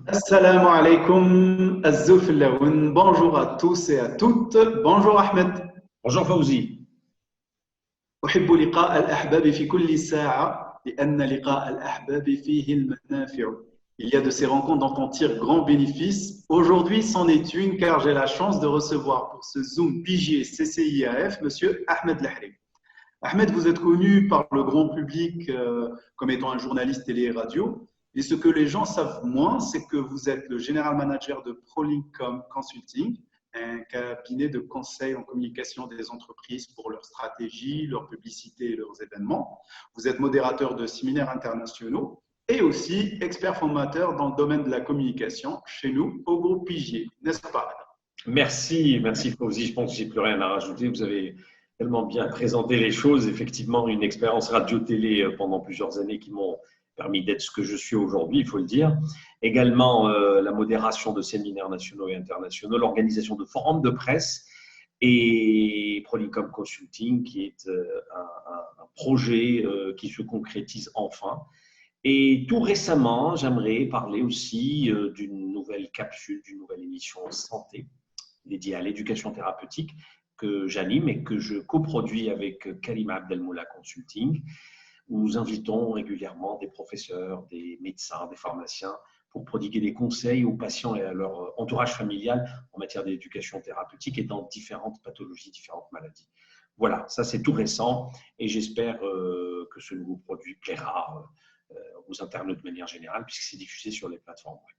Assalamu alaikum, azzouflaoun. Bonjour à tous et à toutes. Bonjour Ahmed. Bonjour Fawzi. أحب لقاء الأحباب في كل ساعة لأن لقاء الأحباب فيه المنافع. Il y a de ces rencontres dont on tire grand bénéfice. Aujourd'hui, c'en est une car j'ai la chance de recevoir pour ce Zoom PJ CCIAF Monsieur Ahmed Lahri. Ahmed, vous êtes connu par le grand public comme étant un journaliste télé et radio. Et ce que les gens savent moins, c'est que vous êtes le général manager de ProLinkcom Consulting, un cabinet de conseil en communication des entreprises pour leur stratégie, leur publicité et leurs événements. Vous êtes modérateur de séminaires internationaux et aussi expert formateur dans le domaine de la communication chez nous au groupe Pigier, n'est-ce pas? Merci Fawzi. Je pense que j'ai plus rien à rajouter. Vous avez tellement bien présenté les choses. Effectivement, une expérience radio-télé pendant plusieurs années qui m'ont permis d'être ce que je suis aujourd'hui, il faut le dire. Également, la modération de séminaires nationaux et internationaux, l'organisation de forums de presse et ProLinkcom Consulting, qui est un projet qui se concrétise enfin. Et tout récemment, j'aimerais parler aussi d'une nouvelle capsule, d'une nouvelle émission santé dédiée à l'éducation thérapeutique que j'anime et que je coproduis avec Karima Abdelmoula Consulting, où nous invitons régulièrement des professeurs, des médecins, des pharmaciens pour prodiguer des conseils aux patients et à leur entourage familial en matière d'éducation thérapeutique et dans différentes pathologies, différentes maladies. Voilà, ça c'est tout récent et j'espère que ce nouveau produit plaira aux internautes de manière générale puisque c'est diffusé sur les plateformes web.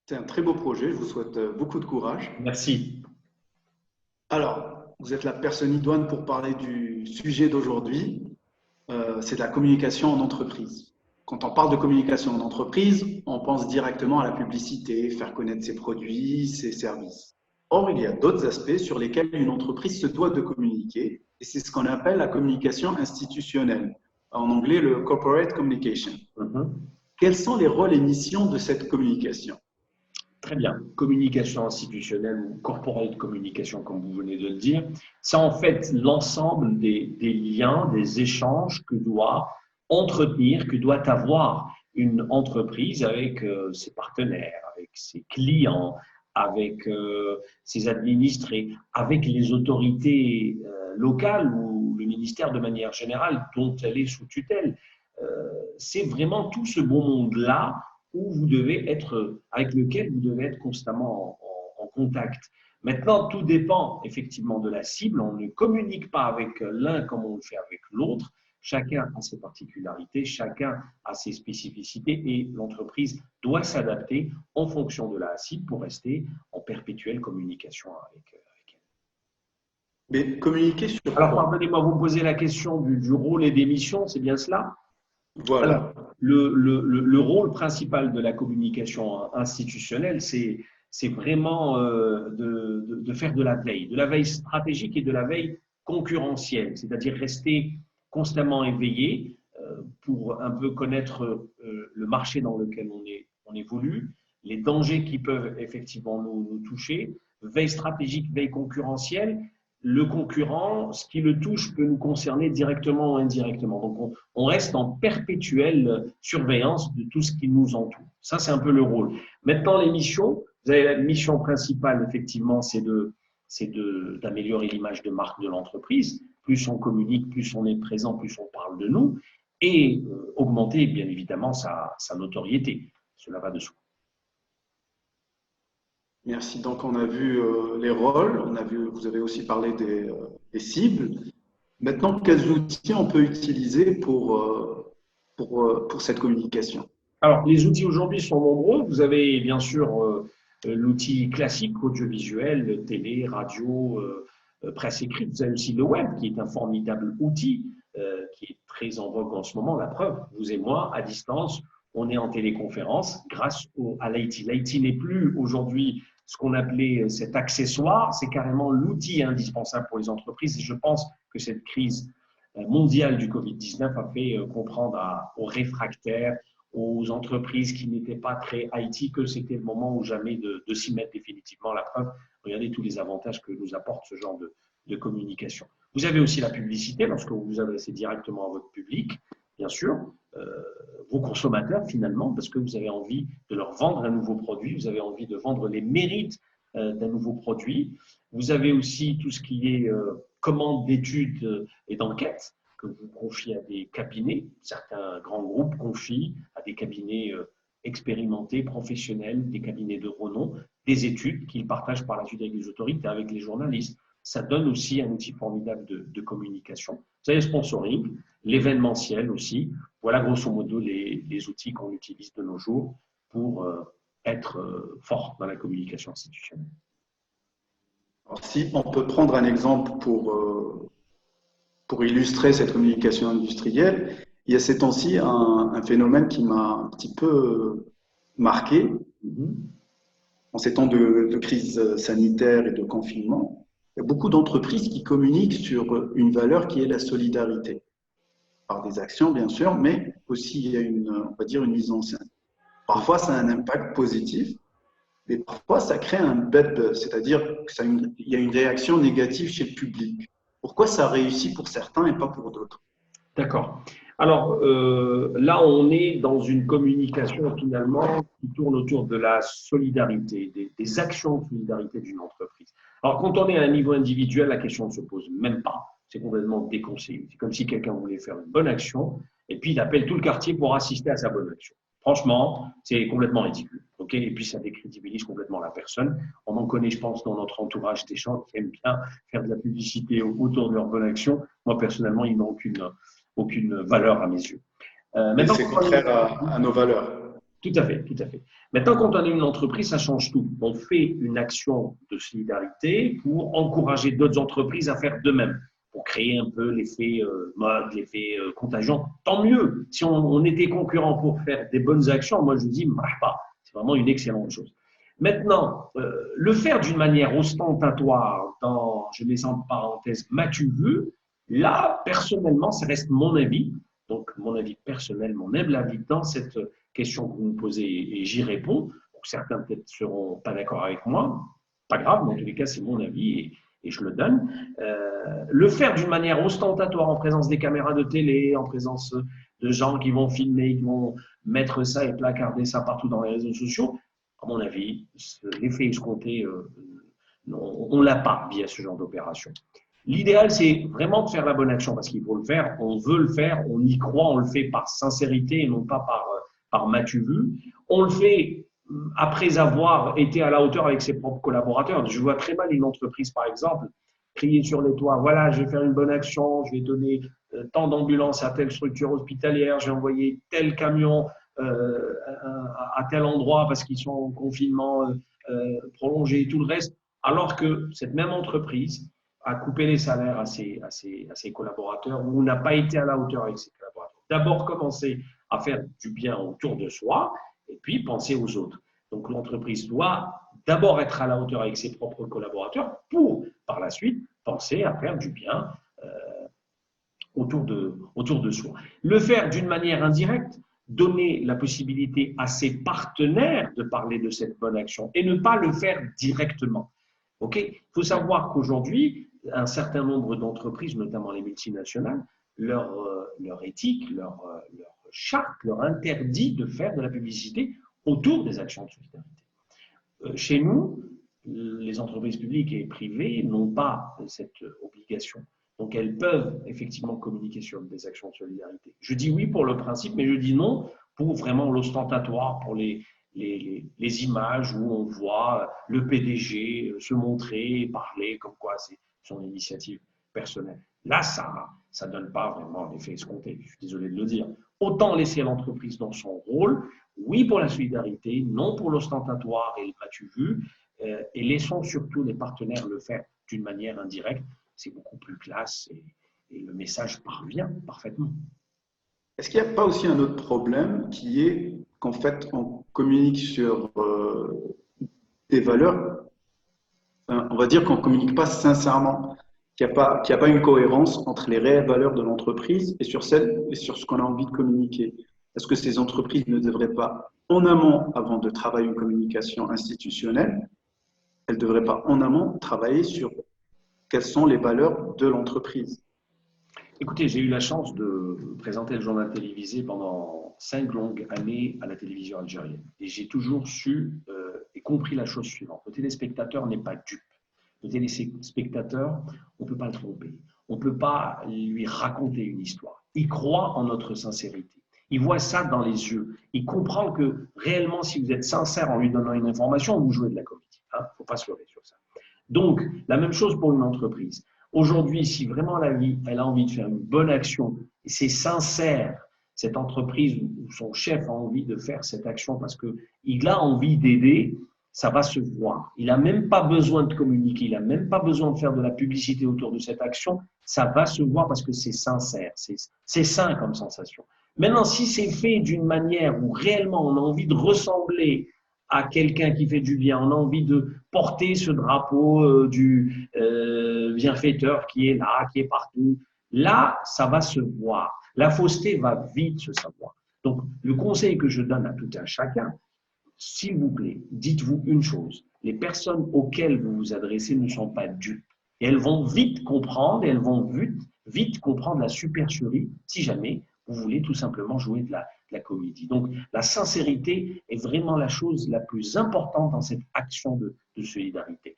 C'est un très beau projet, je vous souhaite beaucoup de courage. Merci. Alors, vous êtes la personne idoine pour parler du sujet d'aujourd'hui. C'est de la communication en entreprise. Quand on parle de communication en entreprise, on pense directement à la publicité, faire connaître ses produits, ses services. Or, il y a d'autres aspects sur lesquels une entreprise se doit de communiquer, et c'est ce qu'on appelle la communication institutionnelle. En anglais, le corporate communication. Quels sont les rôles et missions de cette communication? Très bien. Communication institutionnelle ou corporate communication, comme vous venez de le dire, c'est en fait l'ensemble des liens, des échanges que doit entretenir, que doit avoir une entreprise avec ses partenaires, avec ses clients, avec ses administrés, avec les autorités locales ou le ministère de manière générale dont elle est sous tutelle. C'est vraiment tout ce beau monde-là avec lequel vous devez être constamment en contact. Maintenant, tout dépend effectivement de la cible. On ne communique pas avec l'un comme on le fait avec l'autre. Chacun a ses particularités, chacun a ses spécificités et l'entreprise doit s'adapter en fonction de la cible pour rester en perpétuelle communication avec elle. Mais communiquer sur quoi? Alors, pardonnez-moi, vous me posez la question du rôle et des missions, c'est bien cela? Voilà. Alors, le rôle principal de la communication institutionnelle, c'est vraiment de faire de la veille stratégique et de la veille concurrentielle, c'est-à-dire rester constamment éveillé pour un peu connaître le marché dans lequel on évolue, les dangers qui peuvent effectivement nous toucher, veille stratégique, veille concurrentielle. Le concurrent, ce qui le touche peut nous concerner directement ou indirectement. Donc, on reste en perpétuelle surveillance de tout ce qui nous entoure. Ça, c'est un peu le rôle. Maintenant, les missions, vous avez la mission principale, effectivement, c'est d'améliorer l'image de marque de l'entreprise. Plus on communique, plus on est présent, plus on parle de nous et augmenter, bien évidemment, sa notoriété. Cela va de soi. Merci. Donc, on a vu les rôles, vous avez aussi parlé des cibles. Maintenant, quels outils on peut utiliser pour cette communication? Alors, les outils aujourd'hui sont nombreux. Vous avez bien sûr l'outil classique audiovisuel, télé, radio, presse écrite. Vous avez aussi le web qui est un formidable outil qui est très en vogue en ce moment. La preuve, vous et moi, à distance, on est en téléconférence grâce à l'IT. L'IT n'est plus aujourd'hui ce qu'on appelait cet accessoire, c'est carrément l'outil indispensable pour les entreprises. Et je pense que cette crise mondiale du Covid-19 a fait comprendre aux réfractaires, aux entreprises qui n'étaient pas très IT, que c'était le moment ou jamais de s'y mettre définitivement. La preuve, regardez tous les avantages que nous apporte ce genre de communication. Vous avez aussi la publicité, lorsque vous vous adressez directement à votre public, bien sûr, vos consommateurs finalement, parce que vous avez envie de leur vendre un nouveau produit, vous avez envie de vendre les mérites d'un nouveau produit. Vous avez aussi tout ce qui est commande d'études et d'enquêtes que vous confiez à des cabinets. Certains grands groupes confient à des cabinets expérimentés, professionnels, des cabinets de renom, des études qu'ils partagent par la suite avec les autorités, avec les journalistes. Ça donne aussi un outil formidable de communication. Vous avez le sponsoring, l'événementiel aussi. Voilà grosso modo les outils qu'on utilise de nos jours pour être fort dans la communication institutionnelle. Alors, si on peut prendre un exemple pour illustrer cette communication industrielle, il y a ces temps-ci un phénomène qui m'a un petit peu marqué en ces temps de crise sanitaire et de confinement. Il y a beaucoup d'entreprises qui communiquent sur une valeur qui est la solidarité, par des actions bien sûr, mais aussi il y a on va dire une mise en scène. Parfois, ça a un impact positif, mais parfois, ça crée un bad buzz, c'est-à-dire qu'il y a une réaction négative chez le public. Pourquoi ça réussit pour certains et pas pour d'autres? D'accord. Alors là, on est dans une communication finalement qui tourne autour de la solidarité, des actions de solidarité d'une entreprise. Alors quand on est à un niveau individuel, la question ne se pose même pas. C'est complètement déconseillé. C'est comme si quelqu'un voulait faire une bonne action et puis il appelle tout le quartier pour assister à sa bonne action. Franchement, c'est complètement ridicule. Okay, et puis ça décrédibilise complètement la personne. On en connaît, je pense, dans notre entourage des gens qui aiment bien faire de la publicité autour de leur bonne action. Moi, personnellement, ils n'ont aucune valeur à mes yeux. C'est contraire à nos valeurs. Tout à fait, tout à fait. Maintenant, quand on est une entreprise, ça change tout. On fait une action de solidarité pour encourager d'autres entreprises à faire de même, pour créer un peu l'effet mode, l'effet contagion. Tant mieux. Si on était concurrents pour faire des bonnes actions, moi je dis, marche pas. C'est vraiment une excellente chose. Maintenant, le faire d'une manière ostentatoire, je mets ça en parenthèse, m'as-tu vu? Là, personnellement, ça reste mon avis. Donc, mon avis personnel, mon humble avis dans cette question que vous me posez et j'y réponds. Donc, certains peut-être ne seront pas d'accord avec moi. Pas grave, mais en tous les cas, c'est mon avis et je le donne. Le faire d'une manière ostentatoire en présence des caméras de télé, en présence de gens qui vont filmer, qui vont mettre ça et placarder ça partout dans les réseaux sociaux, à mon avis, l'effet escompté, on ne l'a pas via ce genre d'opération. L'idéal, c'est vraiment de faire la bonne action parce qu'il faut le faire, on veut le faire, on y croit, on le fait par sincérité et non pas par m'as-tu vu. On le fait après avoir été à la hauteur avec ses propres collaborateurs. Je vois très mal une entreprise, par exemple, crier sur les toits, voilà, je vais faire une bonne action, je vais donner tant d'ambulances à telle structure hospitalière, j'ai envoyé tel camion à tel endroit parce qu'ils sont en confinement prolongé et tout le reste, alors que cette même entreprise a coupé les salaires à ses collaborateurs ou n'a pas été à la hauteur avec ses collaborateurs. D'abord, commencer à faire du bien autour de soi et puis penser aux autres. Donc, l'entreprise doit d'abord être à la hauteur avec ses propres collaborateurs pour, par la suite, penser à faire du bien autour de soi. Le faire d'une manière indirecte, donner la possibilité à ses partenaires de parler de cette bonne action et ne pas le faire directement. Okay ? Il faut savoir qu'aujourd'hui, un certain nombre d'entreprises, notamment les multinationales, leur éthique, leur charte leur interdit de faire de la publicité autour des actions de solidarité. Chez nous, les entreprises publiques et privées n'ont pas cette obligation. Donc, elles peuvent effectivement communiquer sur des actions de solidarité. Je dis oui pour le principe, mais je dis non pour vraiment l'ostentatoire, pour les images où on voit le PDG se montrer et parler comme quoi c'est son initiative personnelle. Là, ça ne donne pas vraiment l'effet escompté, je suis désolé de le dire. Autant laisser l'entreprise dans son rôle, oui pour la solidarité, non pour l'ostentatoire et le m'as-tu vu, et laissons surtout les partenaires le faire d'une manière indirecte, c'est beaucoup plus classe et le message parvient parfaitement. Est-ce qu'il n'y a pas aussi un autre problème qui est qu'en fait, on communique sur des valeurs, on va dire qu'on ne communique pas sincèrement, qu'il n'y a pas une cohérence entre les réelles valeurs de l'entreprise et sur ce qu'on a envie de communiquer. Est-ce que ces entreprises ne devraient pas, en amont, avant de travailler une communication institutionnelle, elles ne devraient pas en amont travailler sur quelles sont les valeurs de l'entreprise. Écoutez, j'ai eu la chance de présenter le journal télévisé pendant 5 longues années à la télévision algérienne. Et j'ai toujours su et compris la chose suivante. Le téléspectateur n'est pas dupe. Le téléspectateur, on ne peut pas le tromper. On ne peut pas lui raconter une histoire. Il croit en notre sincérité. Il voit ça dans les yeux. Il comprend que réellement, si vous êtes sincère en lui donnant une information, vous jouez de la comédie. Il ne faut pas se leurrer sur ça. Donc, la même chose pour une entreprise. Aujourd'hui, si vraiment elle a envie de faire une bonne action, et c'est sincère, cette entreprise ou son chef a envie de faire cette action parce qu'il a envie d'aider, ça va se voir. Il n'a même pas besoin de communiquer, il n'a même pas besoin de faire de la publicité autour de cette action, ça va se voir parce que c'est sincère, c'est sain comme sensation. Maintenant, si c'est fait d'une manière où réellement on a envie de ressembler à quelqu'un qui fait du bien, on a envie de porter ce drapeau du bienfaiteur qui est là, qui est partout, là, ça va se voir. La fausseté va vite se savoir. Donc, le conseil que je donne à tout un chacun, s'il vous plaît, dites-vous une chose, les personnes auxquelles vous vous adressez ne sont pas dupes. Et elles vont vite comprendre, et elles vont vite comprendre la supercherie si jamais vous voulez tout simplement jouer de la comédie. Donc, la sincérité est vraiment la chose la plus importante dans cette action de solidarité,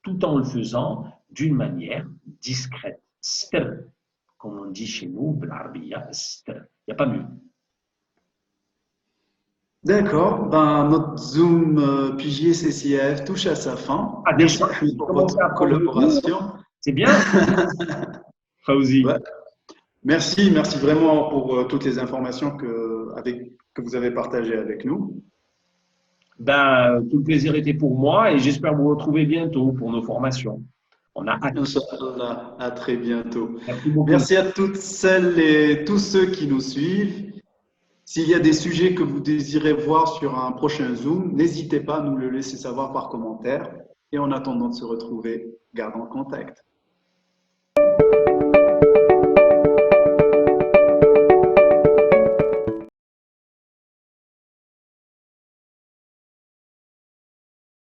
tout en le faisant d'une manière discrète. Str, comme on dit chez nous, blarbiya, str. Il n'y a pas mieux. D'accord, ben, notre Zoom Pigier CCF touche à sa fin. Ah, Merci déjà, Ahmed, pour commencer à votre prendre le cours. collaboration. C'est bien, Fawzi. Ouais. Merci vraiment pour toutes les informations que vous avez partagées avec nous. Ben, tout le plaisir était pour moi et j'espère vous retrouver bientôt pour nos formations. On a hâte. Inch'Allah, à très bientôt. Merci beaucoup. Merci à toutes celles et tous ceux qui nous suivent. S'il y a des sujets que vous désirez voir sur un prochain Zoom, n'hésitez pas à nous le laisser savoir par commentaire. Et en attendant de se retrouver, gardons le contact.